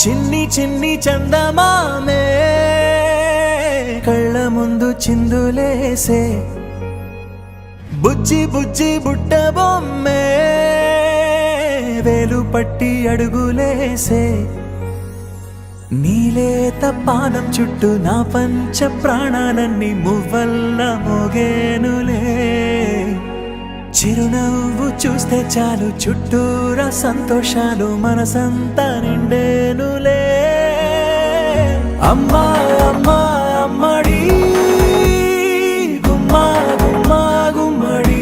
చిన్ని చిన్ని చందమామే కళ్ళ ముందు చిందులేసే బుజ్జి బుజ్జి బుట్ట బొమ్మే వేలు పట్టి అడుగులేసే నీలేత పానం చుట్టూ నా పంచ ప్రాణాలన్నీ మువ్వల్ల మోగేనులే చిరునవ్వు చూస్తే చాలు చుట్టూరా సంతోషాలు మనసంతా నిండేనులే అమ్మా అమ్మా అమ్మడి గుమ్మా గుమ్మా గుమ్మడి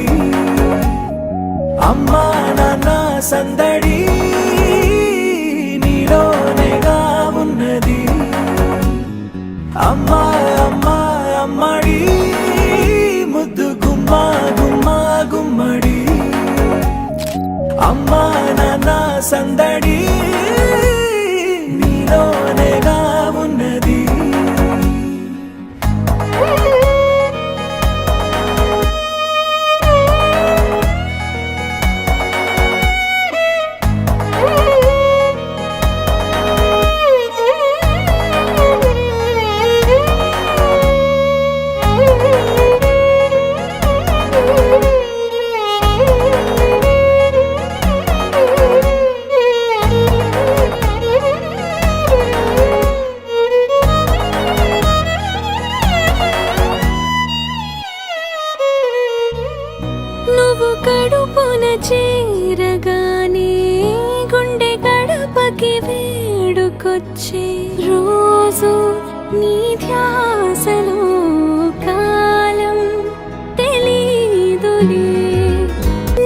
అమ్మా నాన్న సందడి నీలోనేగా ఉన్నది అమ్మా అమ్మా అమ్మడి ముద్దు గుమ్మా గుమ్మా గుమ్మడి అమ్మా నాన్న సందడి నీలోనేగా ఉన్నది నువ్వు కడుపున చేరగానే గుండె గడపకి వేడుకొచ్చే రోజు నీ ధ్యాసలో కాలం తెలీదులే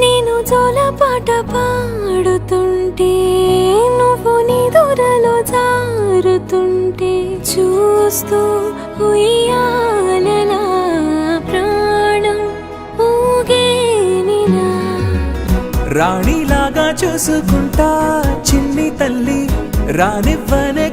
నేను జోలపాట పాడుతుంటే నువ్వు నిదురలో జారుతుంటే చూస్తూ ఉయ్యాలలా ప్రాణం ఊగేనినా రాణిలాగా చూసుకుంటా చిన్ని తల్లి రానివ్వనే